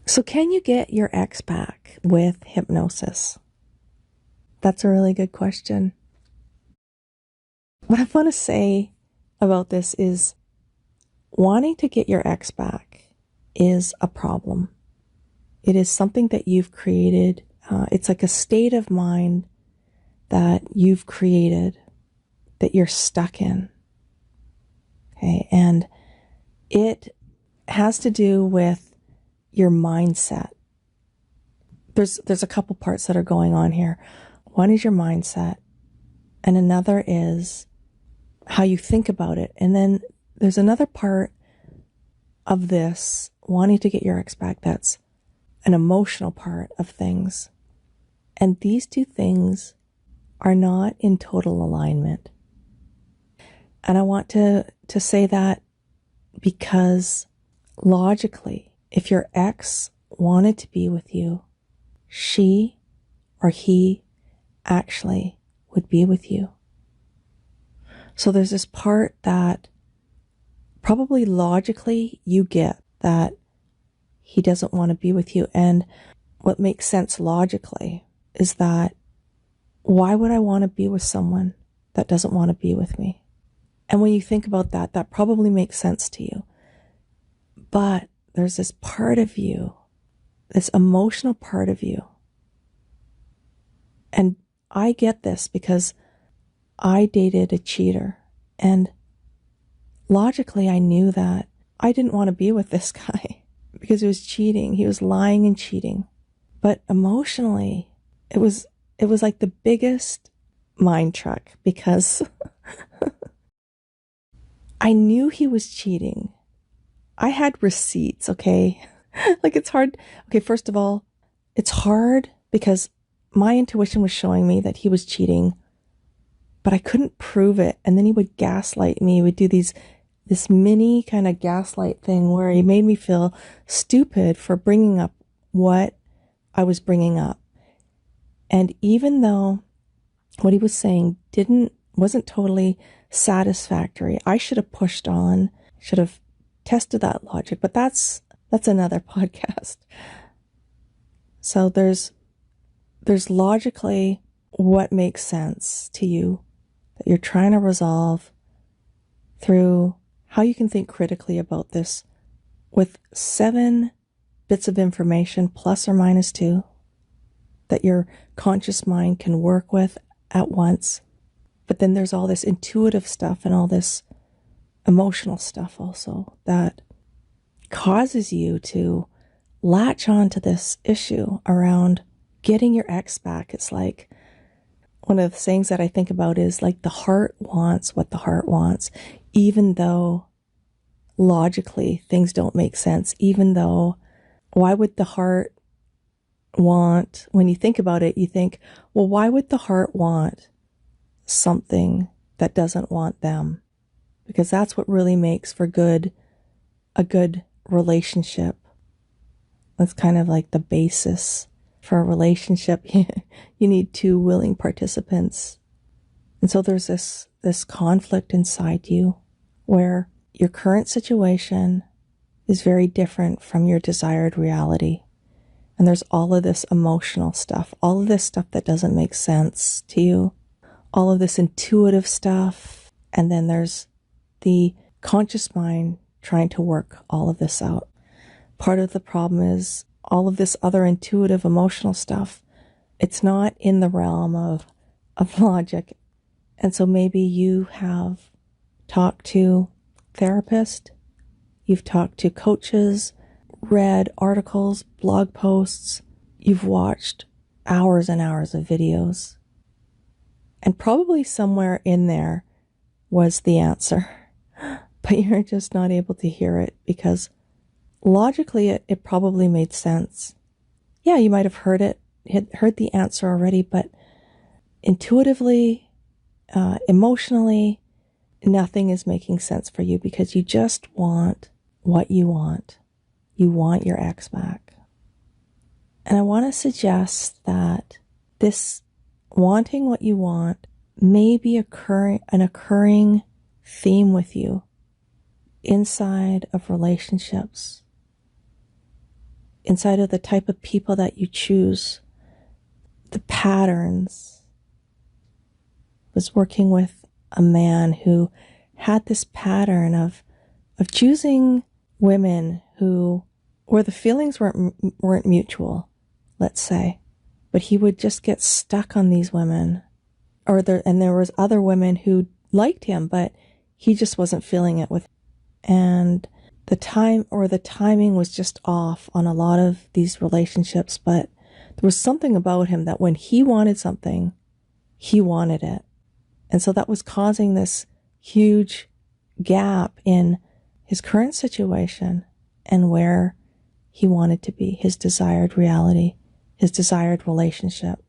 So can you get your ex back with hypnosis? That's a really good question. What I want to say about this is wanting to get your ex back is a problem. It is something that you've created. It's like a state of mind that you've created that you're stuck in. Okay. And it has to do with your mindset. There's a couple parts that are going on here. One is your mindset, and another is how you think about it. And then there's another part of this wanting to get your ex back that's an emotional part of things. And these two things are not in total alignment. And I want to say that because logically, if your ex wanted to be with you, she or he actually would be with you. So there's this part that probably logically you get that he doesn't want to be with you. And what makes sense logically is that why would I want to be with someone that doesn't want to be with me? And when you think about that, that probably makes sense to you. But there's this part of you, this emotional part of you. And I get this because I dated a cheater. And logically, I knew that I didn't want to be with this guy because he was cheating. He was lying and cheating. But emotionally, it was like the biggest mind truck because I knew he was cheating. I had receipts, okay? Like it's hard. Okay, first of all, it's hard because my intuition was showing me that he was cheating, but I couldn't prove it. And then he would gaslight me. He would do this mini kind of gaslight thing where he made me feel stupid for bringing up what I was bringing up. And even though what he was saying wasn't totally satisfactory, I should have pushed on, should have tested that logic, but that's another podcast. So there's logically what makes sense to you that you're trying to resolve through how you can think critically about this with 7 bits of information plus or minus 2 that your conscious mind can work with at once. But then there's all this intuitive stuff and all this emotional stuff also that causes you to latch on to this issue around getting your ex back. It's like one of the sayings that I think about is like the heart wants what the heart wants, even though logically things don't make sense, even though why would the heart want, when you think about it, you think, well, why would the heart want something that doesn't want them? Because that's what really makes for a good relationship. That's kind of like the basis for a relationship. You need 2 willing participants. And so there's this conflict inside you where your current situation is very different from your desired reality. And there's all of this emotional stuff, all of this stuff that doesn't make sense to you, all of this intuitive stuff. And then there's the conscious mind trying to work all of this out. Part of the problem is all of this other intuitive emotional stuff. It's not in the realm of logic. And so maybe you have talked to therapists, you've talked to coaches, read articles, blog posts, you've watched hours and hours of videos. And probably somewhere in there was the answer, but you're just not able to hear it because logically it probably made sense. Yeah, you might have heard the answer already, but intuitively, emotionally, nothing is making sense for you because you just want what you want. You want your ex back. And I want to suggest that this wanting what you want may be an occurring theme with you inside of relationships. inside of the type of people that you choose, the patterns. Was working with a man who had this pattern of choosing women who, where the feelings weren't mutual, let's say, but he would just get stuck on these women, and there was other women who liked him, but he just wasn't feeling it with, and the timing was just off on a lot of these relationships. But there was something about him that when he wanted something, he wanted it. And so that was causing this huge gap in his current situation and where he wanted to be, his desired reality, his desired relationship.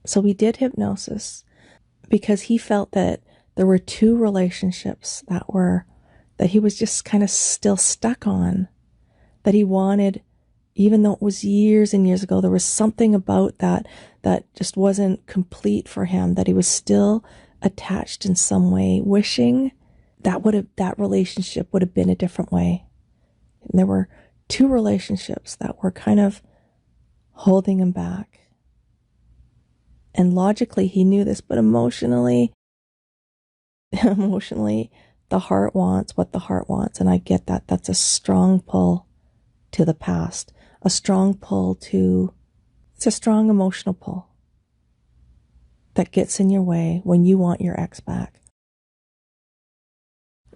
So we did hypnosis because he felt that there were two relationships that he was just kind of still stuck on, that he wanted, even though it was years and years ago, there was something about that just wasn't complete for him, that he was still attached in some way, wishing that relationship would have been a different way. And there were two relationships that were kind of holding him back. And logically he knew this, but emotionally, the heart wants what the heart wants. And I get that. That's a strong pull to the past, it's a strong emotional pull that gets in your way when you want your ex back.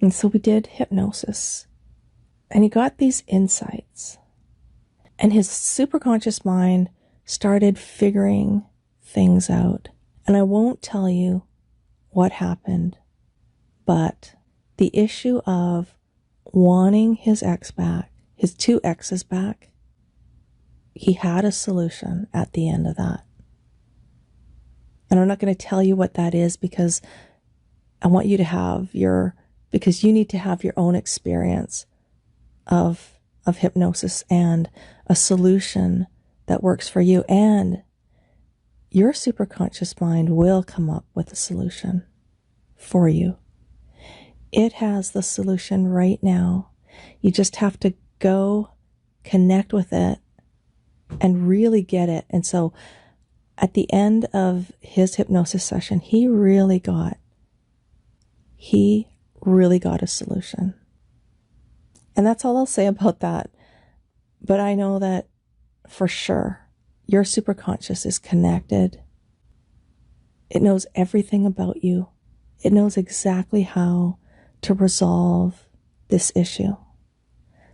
And so we did hypnosis, and he got these insights, and his superconscious mind started figuring things out. And I won't tell you what happened, but the issue of wanting his ex back, his two exes back, he had a solution at the end of that. And I'm not going to tell you what that is because I want you to have because you need to have your own experience of hypnosis and a solution that works for you. And your superconscious mind will come up with a solution for you. It has the solution right now. You just have to go connect with it and really get it. And so at the end of his hypnosis session, he really got a solution. And that's all I'll say about that. But I know that for sure, your superconscious is connected. It knows everything about you. It knows exactly how to resolve this issue.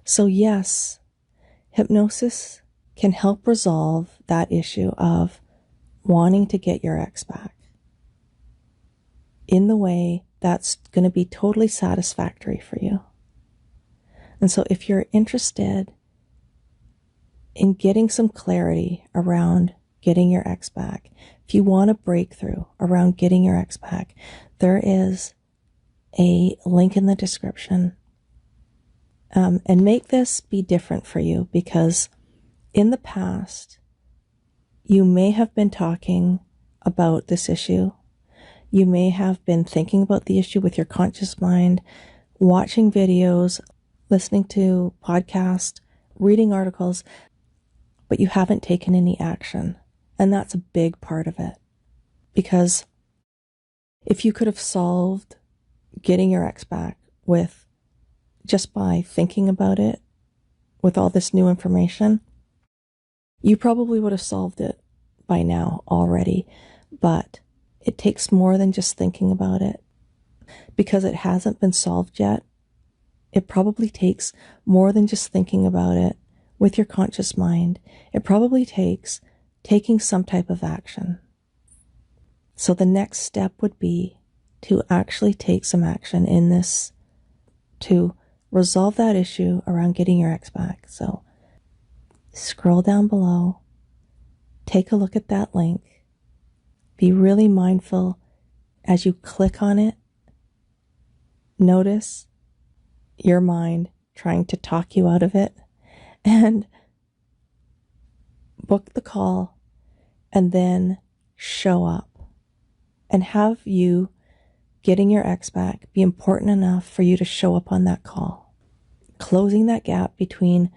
So yes, hypnosis can help resolve that issue of wanting to get your ex back in the way that's going to be totally satisfactory for you. And so if you're interested in getting some clarity around getting your ex back, if you want a breakthrough around getting your ex back, there is a link in the description. And make this be different for you, because in the past, you may have been talking about this issue. You may have been thinking about the issue with your conscious mind, watching videos, listening to podcasts, reading articles, but you haven't taken any action. And that's a big part of it. Because if you could have solved getting your ex back with just by thinking about it, with all this new information, you probably would have solved it by now already. But it takes more than just thinking about it. Because it hasn't been solved yet, it probably takes more than just thinking about it with your conscious mind. It probably takes taking some type of action. So the next step would be to actually take some action in this to resolve that issue around getting your ex back. So scroll down below, take a look at that link, be really mindful as you click on it. Notice your mind trying to talk you out of it, and book the call, and then show up and have you getting your ex back be important enough for you to show up on that call, closing that gap between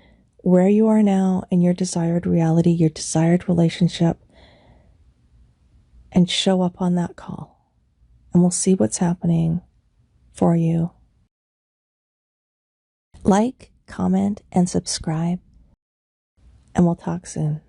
where you are now in your desired reality, your desired relationship, and show up on that call. And we'll see what's happening for you. Like, comment, and subscribe, and we'll talk soon.